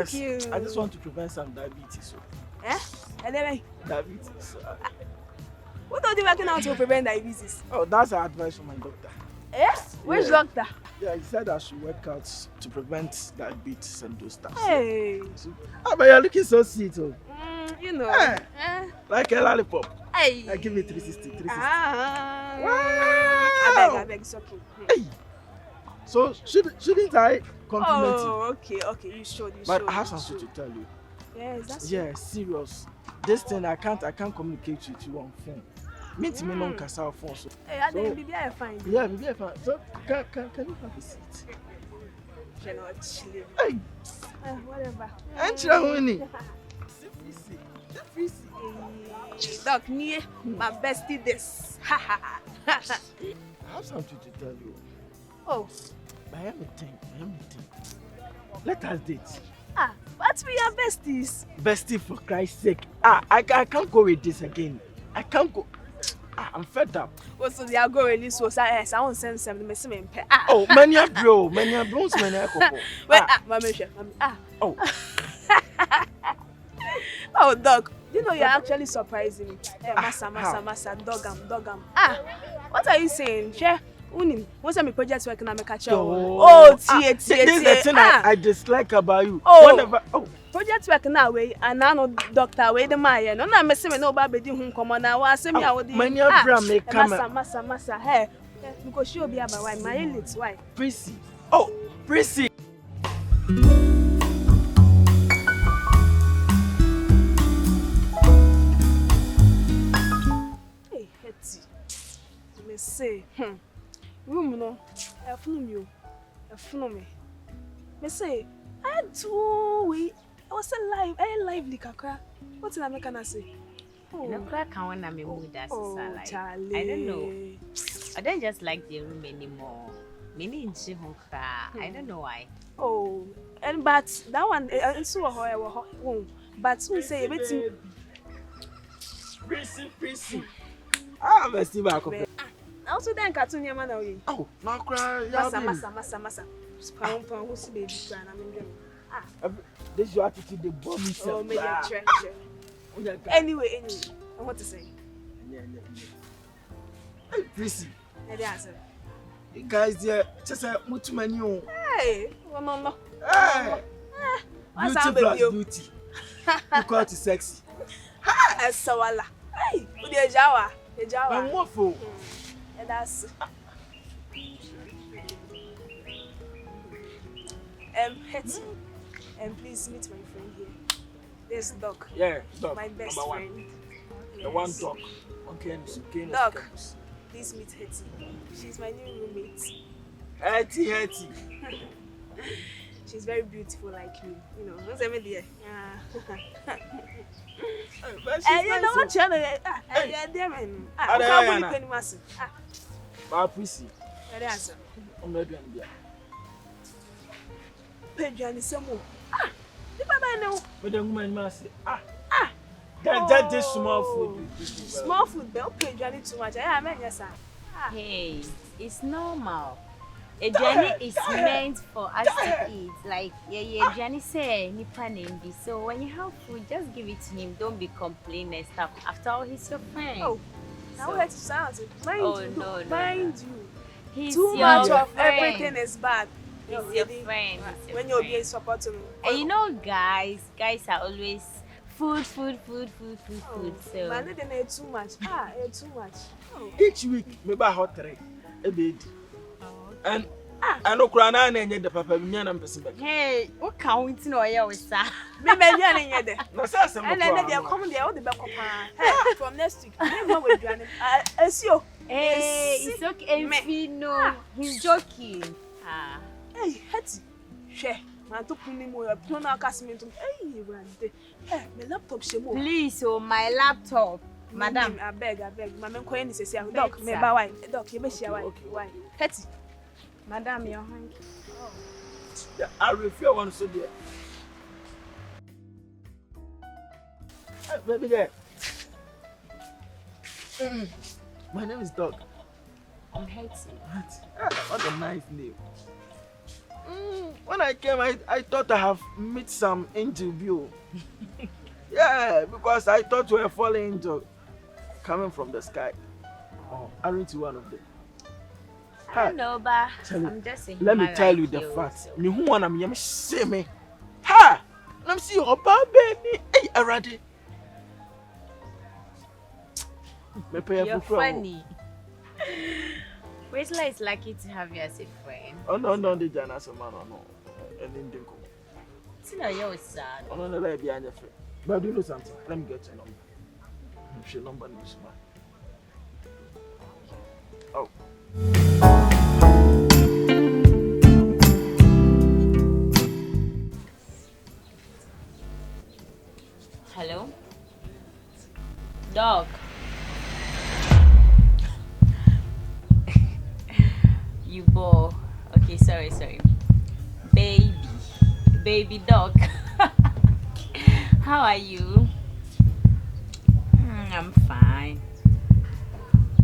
Thank you. I just want to prevent some diabetes. Eh? And then, Diabetes. what are you working out to prevent diabetes? Oh, that's an advice from my doctor. Yes? Which doctor? Yeah, he said I should work out to prevent diabetes and those stuff. Hey. But you're looking so sweet, oh. You know. Like a lollipop. Hey. I give me 360. Wow. I beg, it's okay. Hey. So, shouldn't I compliment you? Oh, okay, you should. But I have something to tell you. Yes, that's Yeah, serious. This thing, I can't communicate with you on phone. Meet me on Casa phone. So. Hey, I think maybe I fine. Yeah, maybe I fine. So, can you have a seat? You're not chilling. Hey. Whatever. Ain't you winning? Doc, me, my bestie this. I have something to tell you. Oh. I am a thing. Let us date. But we are besties. Bestie, for Christ's sake. I can't go with this again. I can't go. I'm fed up. What's the go release was I won't send some the message. Oh, many a bros, many a couple. Wait, mommy. Oh. Oh, Doc. You know you're actually surprising me. Hey, massa, dogam. What are you saying? Share. What's my project working on my catch? This is the thing I dislike about you. Project working that way, and I know doctor way the Maya. No, I'm messing with no baby who come on now. I say me, I would many a bram may come. Massa, hey, because she'll be about why my little wife. Prissy. Oh, Prissy. Hey, Hetty. Me say, room no, I flew me. Me say, I do. I was alive. I lively kakra. What did I make an say? No crack can when I'm in mood as like. Charlie. I don't know. I don't just like the room anymore. Many in I don't know why. Oh, and but that one and so how but we say everything. Prissy. I'm a still back up. Also then cartoon your man away. Oh, now cry. Massa. Pound who's baby crying. This is your attitude, the bomb is so Anyway, I want to say. Hey, Prissy. You guys, just a much menu. Hey, no. Hey, beauty plus beauty. You call it sexy. Sawala. Hey, the Jawa. I'm waffle. And that's. Hetty. And please meet my friend here. There's Doc. Yeah, Doc. My best friend. The one Doc. Okay, Doc, please meet Hetty. She's my new roommate. Hetty. She's very beautiful like me. You know, what's every day? You know what channel? Prissy. I'm not doing it. Pedro some more. The Baba know. But the woman must say, that is small food. Small food, they'll pay Johnny too much. I mean, yes, sir. Hey, it's normal. A journey is meant for us to eat. Like, Johnny say, so when you have food, just give it to him. Don't be complaining and stuff. After all, he's your friend. Oh, now let's sound it. Mind you. He's too much of everything is bad. He's your friend. When you're being supportive. And you know, guys are always food. So man, they don't eat too much. Too much. Each week, maybe a hot tray, a bed. And I know Crana and the papa, me and I'm person. Hey, what can we know? I always say, maybe I'm there. No, sir, and then they're coming there all the back of from next week. I see you. Hey, it's okay. No, he's joking. Hey, Hetty. Share. Man, to put me more. No, no, cast me to. Hey, my laptop, Shemo. Please, my laptop. Madam, I beg. My man, Queen is a Doc. Me buy wine. Doc, you be share wine. Hetty. Madam, you're hungry. Yeah, I refer one so dear. Baby there. My name is Doc. I'm Hetty. What a nice name. when I came, I thought I have met some angel view. Yeah, because I thought we were falling angel coming from the sky. Oh, aren't you one of them? I don't know, but I'm just a let me human tell like you the you, fact. so. Me who wanna me see me. Ha! Let me see your baby. Hey, already. You're funny. Whistler is lucky to have you as a friend. Oh no, the Jana man no. And then go. See now you're sad. Oh no, let be your friend. But do you know something? Let me get your number. Your number is mine. Oh. Hello? Dog. You bore. Okay, sorry. Baby dog. How are you? I'm fine.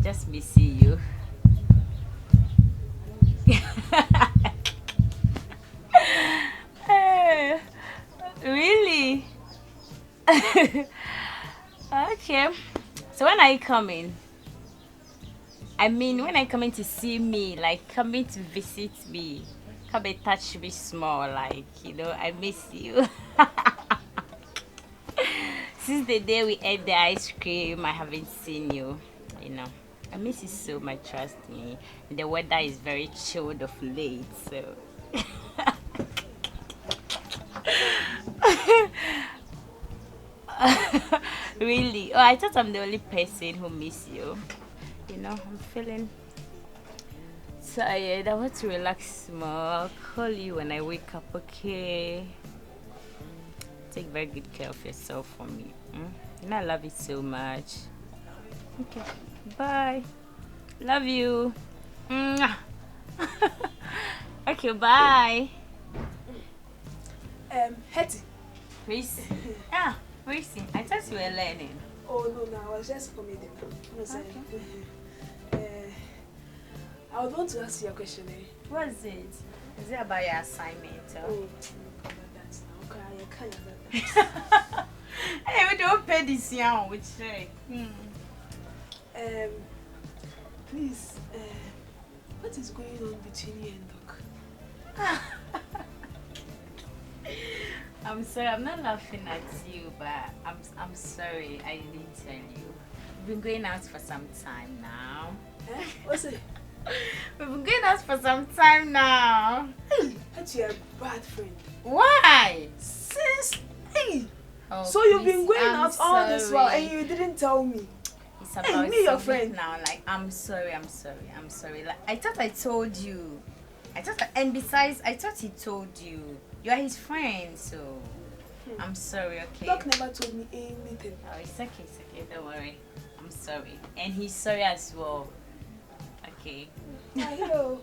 Just missing you. Really? Okay. So when are you coming? I mean, when are you coming to see me? Like, coming to visit me? Come and touch me small, like, I miss you. Since the day we ate the ice cream, I haven't seen you, I miss you so much, trust me. The weather is very chilled of late, so... Really? Oh, I thought I'm the only person who miss you. I'm feeling tired. I want to relax more. I'll call you when I wake up, okay? Take very good care of yourself for me. I love you so much. Okay. Bye. Love you. Okay, bye. Hetty. Reese. Reese. I thought you were learning. Oh no, I was just coming. I would want to ask you a question. What is it? Is it about your assignment? Oh, that's now. Okay, I can't. Hey, we don't pay this young, which say. Please, what is going on between you and Doc? I'm sorry, I'm not laughing at you, but I'm sorry I didn't tell you. We've been going out for some time now. What's it? We've been going out for some time now. Hey, you're a bad friend. Why? Since Oh, so you've been going I'm out all this while and sorry. you didn't tell me. It's about me, your friend. now. Like, I'm sorry. Like, I thought I told you. And besides, I thought he told you. You are his friend, so I'm sorry, okay? Doc never told me anything. Oh, it's okay, don't worry. I'm sorry. And he's sorry as well. Okay. I know.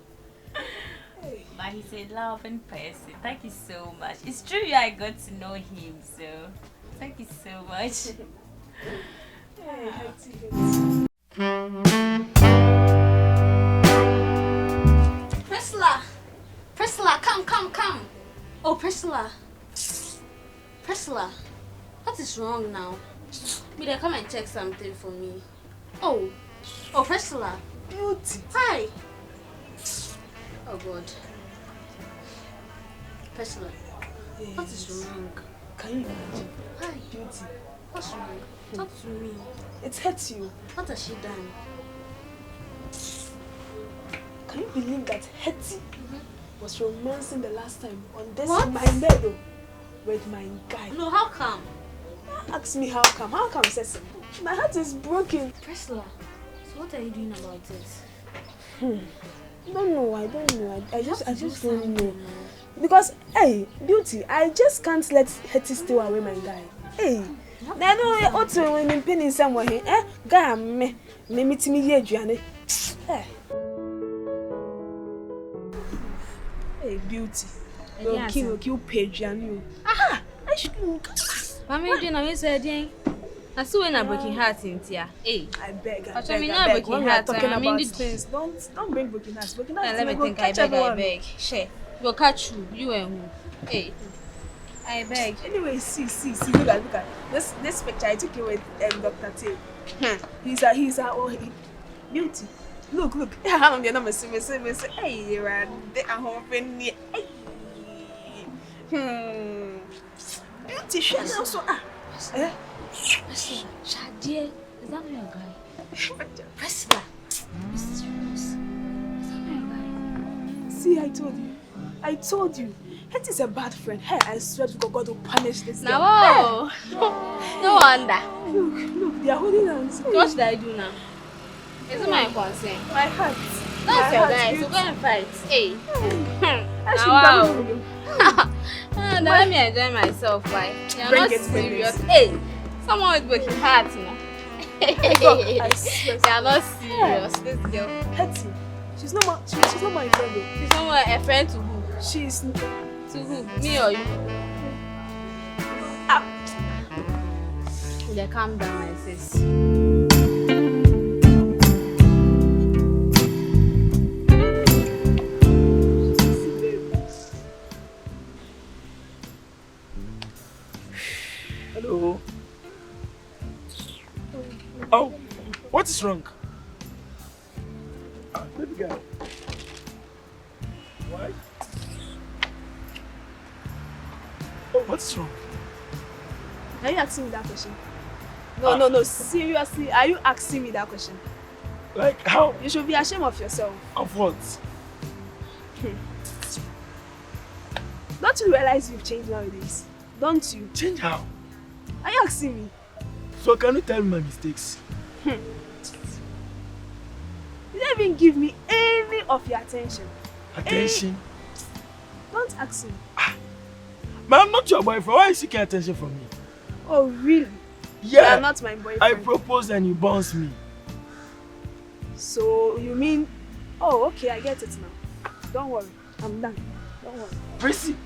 Hey. But he's a loving person. Thank you so much. It's true I got to know him, so thank you so much. Hey, Priscilla, come. Oh, Priscilla, what is wrong now? May come and check something for me. Oh, Priscilla. Beauty. Hi. Oh God. Priscilla, Yes. what is wrong? Can you imagine? Hi. Beauty. What's wrong? Talk to me. It hurts you. What has she done? Can you believe that Hetty was romancing the last time on this What? my bed with my guy? No, how come? Ask me how come? How come, Cecil? My heart is broken. Priscilla, so what are you doing about this? I don't know. I just don't know. Because, hey, Beauty, I just can't let Hetty steal away my guy. Hey, I know what's when I'm pinning somewhere here. Guy, me meet me here, Gianni. Hey, Beauty. You pay Gianni. Aha! I should. Mama, you know, you said, I saw when I'm breaking heart in here. Hey, I beg. When we are talking about about things, don't bring broken hearts. Broken hearts. let me think. I beg. Share. We'll catch you. You and who? Hey, I beg. Anyway, see, look at this picture. I took it with Dr. T. He's a beauty. Look. How am I not missing? Hey, you're a hoping. Beauty, she also. Shadier, is that not your guy? Priscilla. Serious. Is that not your guy? See, I told you. It is a bad friend. Hey, I swear to God will punish this girl. No, no wonder. Look, they are holding hands. What should I do now? It's my concern. My heart. That's your guy, so go and fight. Hey. Wow. Now let me enjoy myself, why? You're Bring not it, serious. Hey, someone with broken heart now. I swear. You're not serious, this girl. Hetty, she's not my friend though. She's not a friend to who? She's To who? Me or you? Yeah, calm down, my sis. Hello. Oh, what is wrong? Baby girl. Why? Oh, what's wrong? Are you asking me that question? No, seriously, are you asking me that question? Like how? You should be ashamed of yourself. Of what? Don't you realize you've changed nowadays? Don't you? Change how? Are you asking me? So can you tell me my mistakes? You didn't even give me any of your attention. Attention? Don't ask me. But I'm not your boyfriend. Why are you seeking attention from me? Oh, really? Yeah. You are not my boyfriend. I proposed and you bounced me. So, you mean... Oh, okay, I get it now. Don't worry. I'm done. Don't worry. Prissy.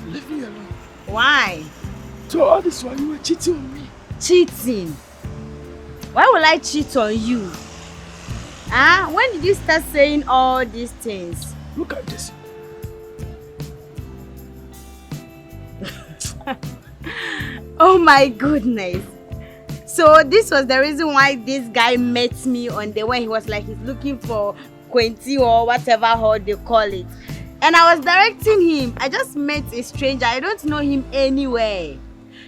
Leave me alone. Why? So all this while you were cheating on me. Cheating? Why will I cheat on you? Ah, when did you start saying all these things? Look at this. Oh my goodness. So this was the reason why this guy met me on the way. He was like he's looking for Quinty or whatever how they call it. And I was directing him. I just met a stranger. I don't know him anywhere.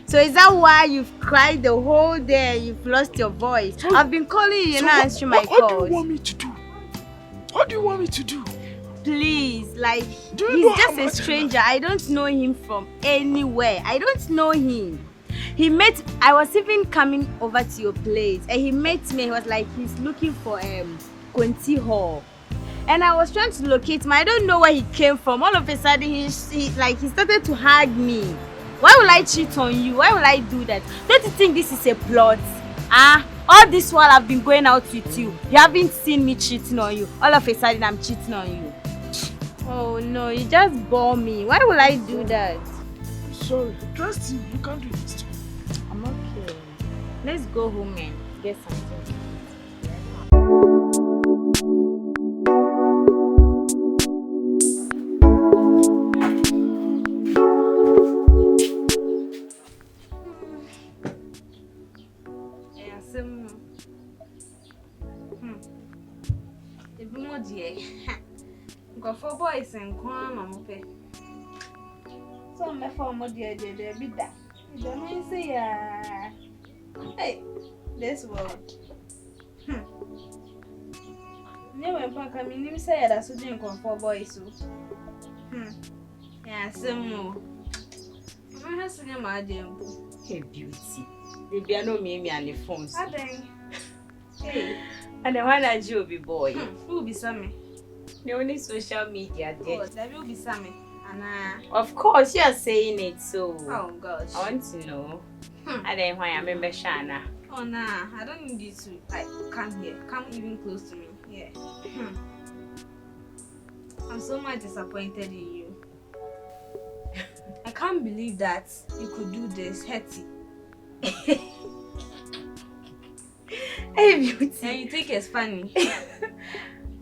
So is that why you've cried the whole day? You've lost your voice. So, I've been calling you, so not answering my what calls. do you want me to do? What do you want me to do? Please, like, Do you know he's how just a much stranger. I don't know him from anywhere. I don't know him. I was even coming over to your place and he met me. He was like, he's looking for Quinty Hall. And I was trying to locate him. I don't know where he came from. All of a sudden, he started to hug me. Why will I cheat on you? Why will I do that? Don't you think this is a plot? All this while I've been going out with you, you haven't seen me cheating on you. All of a sudden, I'm cheating on you. Oh no, you just bore me. Why will I do that? Sorry, trust you. You can't do this to me. I'm okay. Let's go home and get something. For boys and come, so my former dear, be that. You don't say, hey, this world. Never pack. I mean, you say that's what you come for boys. Yeah, some more. My husband, my dear. Hey, beauty. They be no me on the phones. Hey. And the one that you be boy. Who be Sammy? The only social media there. Oh, that will be Sammy. Anna. Of course, you are saying it, so Oh gosh. I want to know. And then why I remember Shana. Oh nah, I don't need you to like come here. Come even close to me. Yeah. I'm so much disappointed in you. I can't believe that you could do this, Hetty. Hey, beauty. And you think it's funny.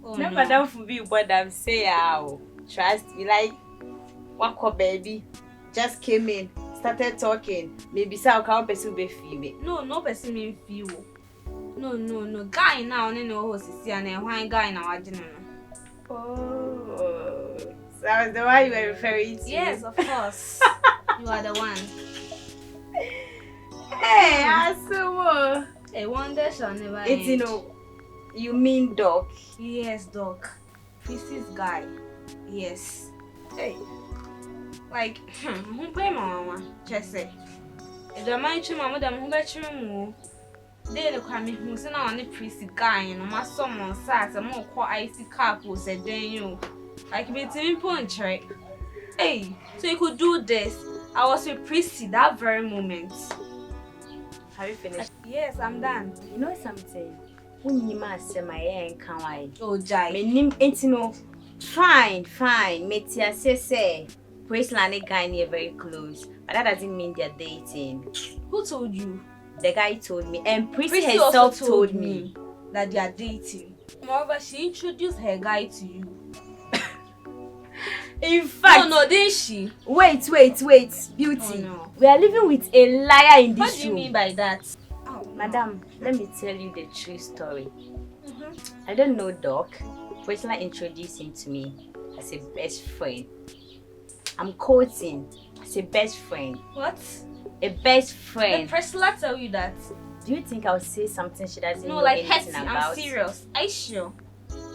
Oh No, no. madam, for me, what I'm saying, trust me, like, wako baby, just came in, started talking. Maybe so I can't pursue be female. No person mean feel. No. Guy now, no host is here and why guy now I didn't know. Oh, so that was the one you were referring to. Yes, of course. You are the one. Hey, Asumo. A wonder shall never It's, end. you know, you mean dog. Yes, dog. Chrissy's guy. Yes. Hey. Like, who pay mama? Just say. If the man to mama, them who bet you more. They look at me who say now on the priest guy, and my someone sat a more quite icy cap who said, then you. Like, me to punch, right? Hey, so you could do this. I was with Prissy that very moment. Have you finished? Yes, I'm done. You know something? When you must say my hair and can I? Oh, Jai. My name ain't no. Fine. Metia say. Praise Lani guy near very close, but that doesn't mean they're dating. Who told you? The guy told me, and Prissy Prissy herself also told me. that they are dating. Moreover, she introduced her guy to you. In fact, No, didn't she? Wait, beauty. Oh, no. We are living with a liar in What this do you room. mean by that? Oh, Madam, let me tell you the true story. Mm-hmm. I don't know Doc. Priscilla introduced him to me as a best friend. I'm quoting as a best friend. What? A best Did friend. Priscilla tell you that? Do you think I'll say something she doesn't No, know like anything Hetty, about? I'm serious. Are you sure?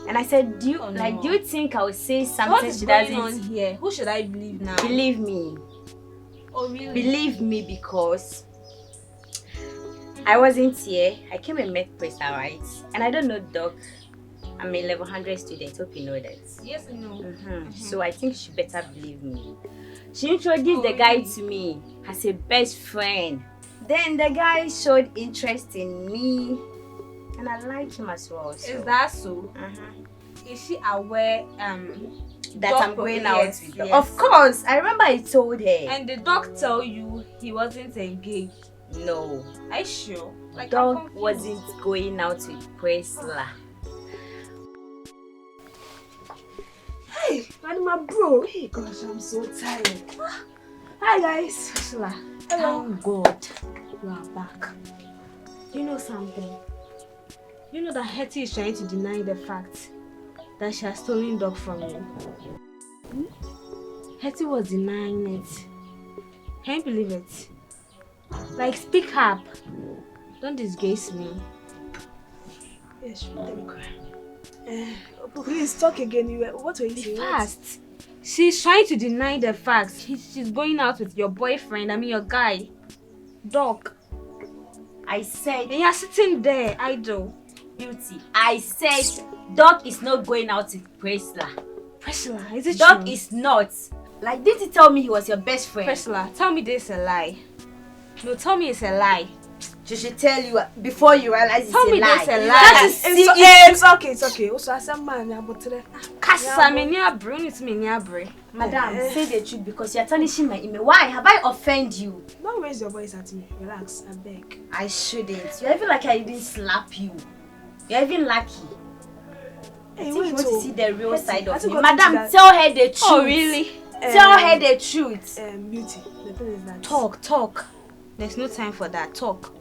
And I said, do you Oh, no. do you think I'll say What something is she going doesn't on here? Who should I believe now? believe me? Oh, really? Believe me, because I wasn't here. I came and met Priscilla, right? And I don't know Doc. I'm a level 100 student. Hope you know that. Yes, I know. So I think she better believe me. She introduced the guy to me as a best friend. Then the guy showed interest in me, and I like him as well. So. Is that so? Is she aware That Doc I'm going yes, out with her? yes. Of course. I remember I told her. And the doc tell you he wasn't engaged? No. Are you sure? Like, Doc I'm confused. wasn't going out with Priscilla. Hey, man, my bro. Hey, gosh, I'm so tired. Hi, guys. Priscilla, Hello. thank God you are back. You know something? You know that Hetty is trying to deny the fact that she has stolen dog from you. Hetty was denying it. Can you believe it? Like, speak up. Don't disgrace me. Yes, let me cry. Please talk again. What were you saying? Fast. She's trying to deny the fact. She's going out with your boyfriend, your guy. Dog. I said, And you're sitting there, idle. beauty. I said, Doc is not going out with Priscilla. Priscilla, is it Doc true? is not. Like, did you tell me he was your best friend? Priscilla, tell me this is a lie. No, tell me it's a lie. She should tell you before you realize it's Tell a me lie. this a lie. That is It's okay. Also, as a man, I'm about to. Kasa me nyabro, it's me nyabro. Madam, say the truth because you're tarnishing my image. Why? Have I offended you? Don't raise your voice at me. Relax, I beg. I shouldn't. You're even like I didn't slap you. You're even lucky. I Hey, think you want to see the real Hetty, side I of think me. got into Madam, that- tell her the truth. Oh, really? Tell her the truth. Beauty. The thing is that. Talk. There's no time for that. Talk.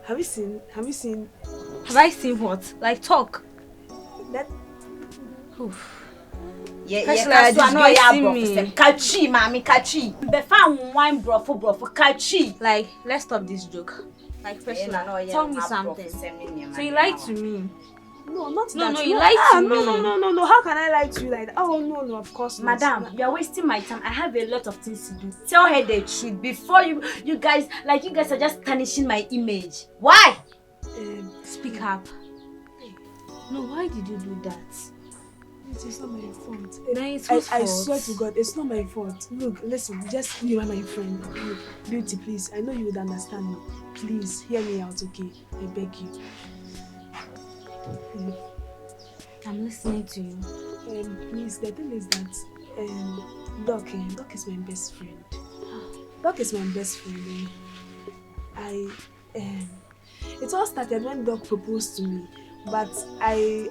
Have you seen? Have I seen what? Like, talk. That? Yeah, Priscilla, yeah, disgracing me. Kachi, mommy, kachi. Befa wine brofo, kachi. Like, let's stop this joke. Like, Priscilla, tell me something. So you lied to me. No, not No, that. no, you lied to me. No. How can I lie to you like that? Oh, no, of course not. Madam, you are wasting my time. I have a lot of things to do. Tell her the truth before you guys are just tarnishing my image. Why? Speak up. No, why did you do that? It is not my fault. Then it's whose I fault? swear to God, it's not my fault. Look, listen, just you are my friend. Look, Beauty, please, I know you would understand me. Please, hear me out, okay? I beg you. I'm listening to you. Please, the thing is that Doc is my best friend. Doc is my best friend. It all started when Doc proposed to me, but I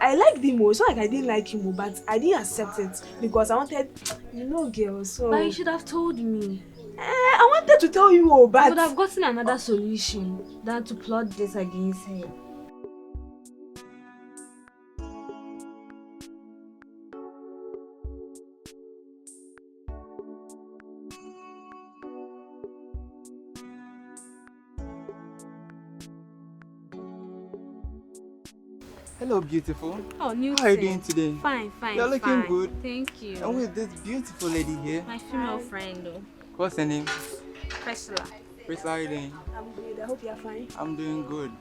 liked him. It's not like I didn't like him, but I didn't accept it because I wanted, girls. So But you should have told me. I wanted to tell you, but I would have gotten another solution than to plot this against her. Hello, beautiful. Oh, Newton. How are you doing today? Fine. You're looking good. Thank you. And with this beautiful lady here, My female friend, though. what's her name? Priscilla. Priscilla, how are you doing? I'm good. I hope you're fine. I'm doing good.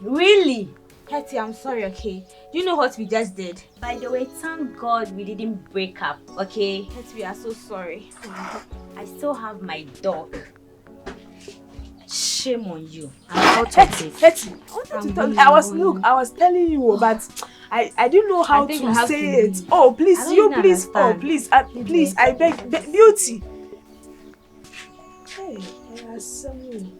Really? Hetty, I'm sorry, okay? Do you know what we just did? By the way, thank God we didn't break up, okay? Hetty, we are so sorry. I still have my dog. Shame on you. I'm out of this. Hetty, I was telling you, but I didn't know how I think you to have say to it. leave. Oh, I please, don't you even please, understand. please, I beg, Beauty. Hey, I have some.